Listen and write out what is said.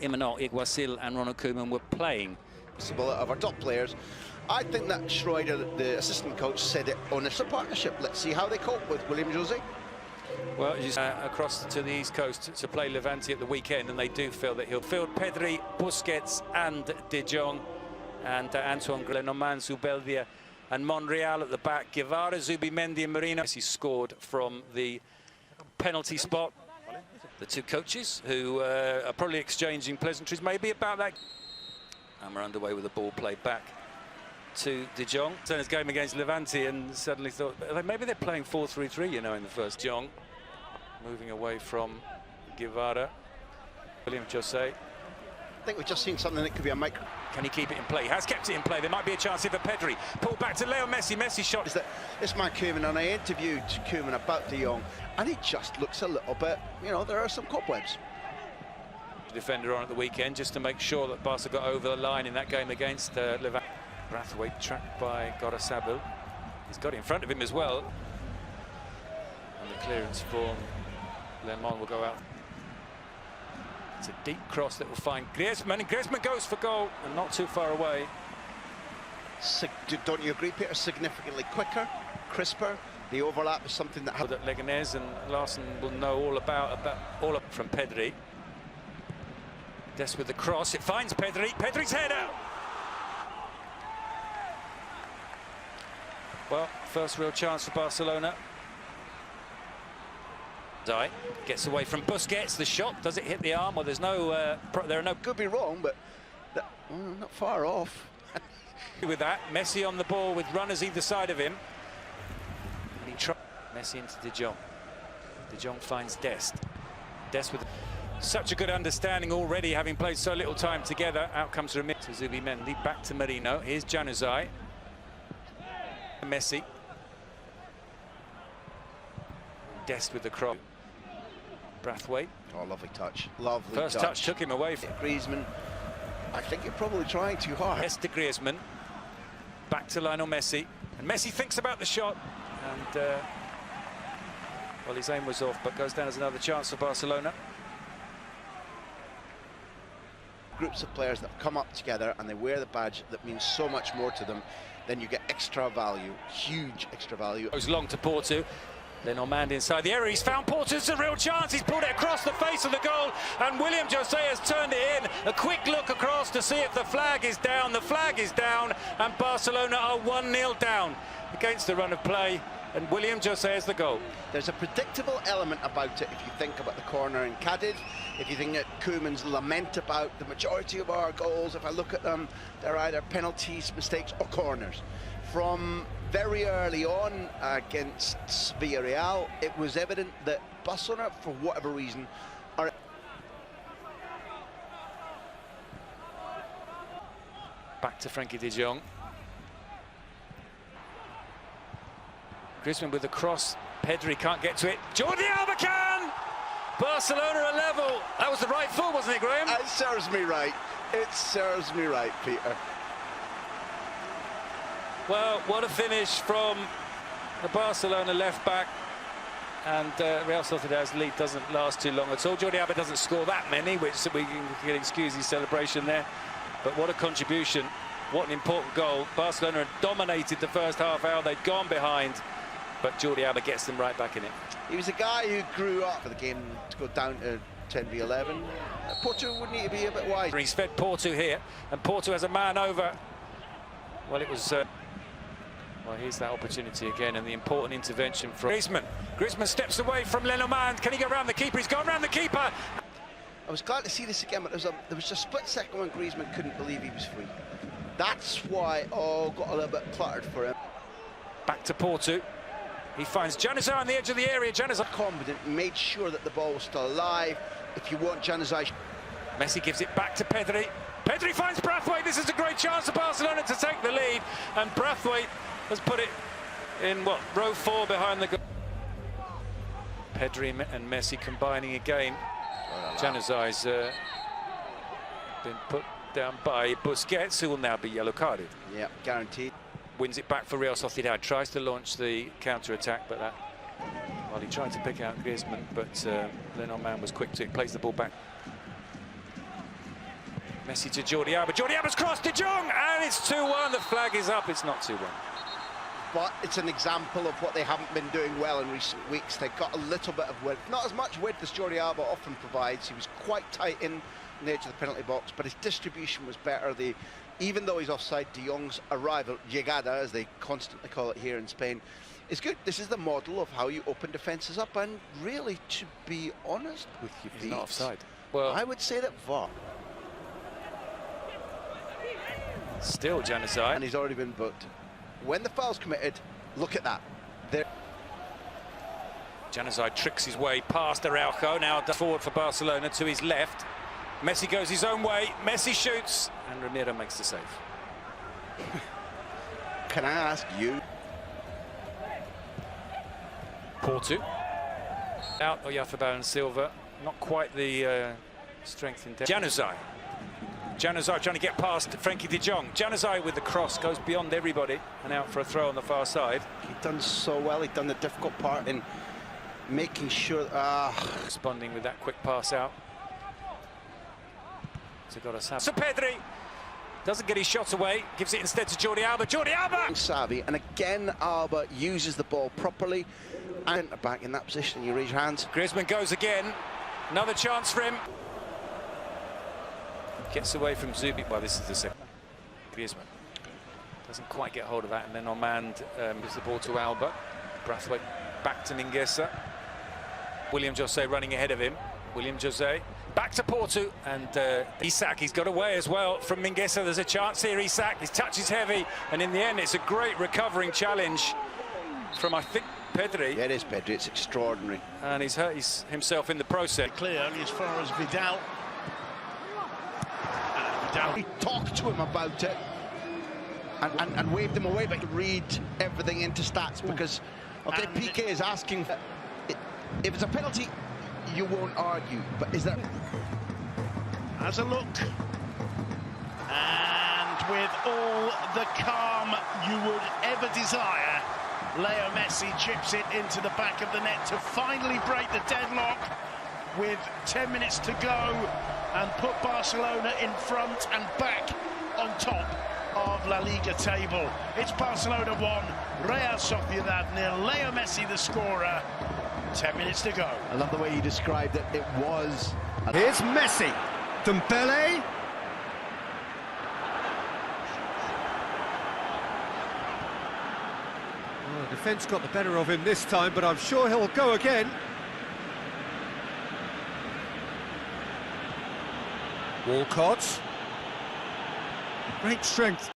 Imanol, Iguasil and Ronald Koeman were playing. Of our top players. I think that Schroeder, the assistant coach, said it on a partnership. Let's see how they cope with William Jose. Well, he's across to the East Coast to play Levante at the weekend, and they do feel that he'll field Pedri, Busquets and De Jong, and Antoine Griezmann, Zubeldia and Monreal at the back. Guevara, Zubimendi and Merino. He scored from the penalty spot. The two coaches who are probably exchanging pleasantries maybe about that. And we're underway with the ball played back to De Jong. Turn his game against Levante and suddenly thought maybe they're playing 4-3-3, you know, in the first. Jong moving away from Guevara. William Jose. I think we've just seen something that could be a micro. Can he keep it in play? He has kept it in play. There might be a chance here for Pedri. Pulled back to Leo Messi. Messi shot. Is that this man Koeman, and I interviewed Koeman about De Jong, and he just looks a little bit, you know, there are some cobwebs. Defender on at the weekend just to make sure that Barca got over the line in that game against Levante. Brathwaite tracked by Gorasabil. He's got it in front of him as well. And the clearance from Lemon will go out. It's a deep cross that will find Griezmann, and Griezmann goes for goal and not too far away. Don't you agree, Peter? Significantly quicker, crisper. The overlap is something that Leganés and Larson will know all about from Pedri. Des with the cross, it finds Pedri. Pedri's header. Well, first real chance for Barcelona. Dai gets away from Busquets. The shot, does it hit the arm? Well, there's no. There are no. Could be wrong, but not far off. With that, Messi on the ball with runners either side of him. And he Messi into De Jong. De Jong finds Dest. Dest with such a good understanding already, having played so little time together. Out comes Ramiro to Zubimendi, back to Merino. Here's Januzaj. Messi. Dest with the cross. Brathwaite. Oh, lovely touch. Lovely First touch took him away. Griezmann, I think you're probably trying too hard. Dest to Griezmann. Back to Lionel Messi. And Messi thinks about the shot. And, well, his aim was off, but goes down as another chance for Barcelona. Groups of players that have come up together and they wear the badge that means so much more to them, then you get extra value, huge extra value. Goes long to Porto. Lenormand inside the area. He's found Porto. It's a real chance. He's pulled it across the face of the goal, and William Jose has turned it in. A quick look across to see if the flag is down. The flag is down, and Barcelona are 1-0 down against the run of play, and William Jose has the goal. There's a predictable element about it if you think about the corner in Cadiz, if you think that Koeman's lament about the majority of our goals, if I look at them, they're either penalties, mistakes or corners. From very early on against ReaI, it was evident that Barcelona, for whatever reason, are... Back to Frankie de Jong. Griezmann with the cross. Pedri can't get to it. Jordi Alba can! Barcelona are level. That was the right foot, wasn't it, Graham? It serves me right. It serves me right, Peter. Well, what a finish from the Barcelona left-back. And Real Sociedad's lead doesn't last too long at all. Jordi Alba doesn't score that many, which we can excuse his celebration there. But what a contribution. What an important goal. Barcelona had dominated the first half hour. They'd gone behind. But Jordi Alba gets them right back in it. He was a guy who grew up for the game to go down to 10v11. Porto would need to be a bit wide. He's fed Porto here, and Porto has a man over. Well, it was... well, here's that opportunity again, and the important intervention from Griezmann. Griezmann steps away from Lenormand. Can he go around the keeper? He's gone around the keeper. I was glad to see this again, but there was a split second when Griezmann couldn't believe he was free. That's why, got a little bit cluttered for him. Back to Porto. He finds Januzaj on the edge of the area. Januzaj confident, made sure that the ball was still alive. If you want Januzaj. Messi gives it back to Pedri. Pedri finds Brathwaite. This is a great chance for Barcelona to take the lead. And Brathwaite has put it in, what, row 4 behind the goal. Pedri and Messi combining again. Januzaj's been put down by Busquets, who will now be yellow carded. Yeah, guaranteed. Wins it back for Real Sociedad, tries to launch the counter-attack, but that, well, he tried to pick out Griezmann, but Lenormand was quick to, plays the ball back. Messi to Jordi Alba. Jordi Alba's crossed De Jong, and it's 2-1. The flag is up. It's not 2-1. But it's an example of what they haven't been doing well in recent weeks. They've got a little bit of width, not as much width as Jordi Alba often provides. He was quite tight in the edge of the penalty box, but his distribution was better. Even though he's offside, De Jong's arrival, llegada, as they constantly call it here in Spain, is good. This is the model of how you open defences up, and really, to be honest with you, he's not offside. Well, I would say that VAR. Still Januzaj. And he's already been booked. When the foul's committed, look at that. There. Januzaj tricks his way past Araujo, now forward for Barcelona to his left. Messi goes his own way, Messi shoots, and Ramiro makes the save. Can I ask you? Porto. Out Oyarzabal and Silva. Not quite the strength in depth. Januzaj trying to get past Frenkie de Jong. Januzaj with the cross goes beyond everybody and out for a throw on the far side. He's done so well. He's done the difficult part in making sure. Responding with that quick pass out. So Pedri doesn't get his shot away, gives it instead to Jordi Alba. Jordi Alba! Savvy, and again Alba uses the ball properly. And back in that position, you raise your hands. Griezmann goes again. Another chance for him. Gets away from Zubi. Well, this is the second. Griezmann doesn't quite get hold of that, and then Ormand gives the ball to Alba. Brathwaite back to Mingueza. William José running ahead of him. William José back to Porto, and Isak, he's got away as well from Mingueza. There's a chance here. Isak, his touch is heavy, and in the end it's a great recovering challenge from, I think, Pedri. Yeah, it is Pedri. It's extraordinary. And he's hurt himself in the process. Clear only as far as Vidal. He talked to him about it and waved him away, but read everything into stats because, okay, PK is asking if it's a penalty, you won't argue, but is that? Has a look, and with all the calm you would ever desire, Leo Messi chips it into the back of the net to finally break the deadlock with 10 minutes to go and put Barcelona in front and back on top of La Liga table. It's Barcelona 1, Real Sociedad 0. Leo Messi the scorer. 10 minutes to go. I love the way you described it. It was. Here's Messi. Dembele. Oh, defence got the better of him this time, but I'm sure he'll go again. Walcott. Great strength.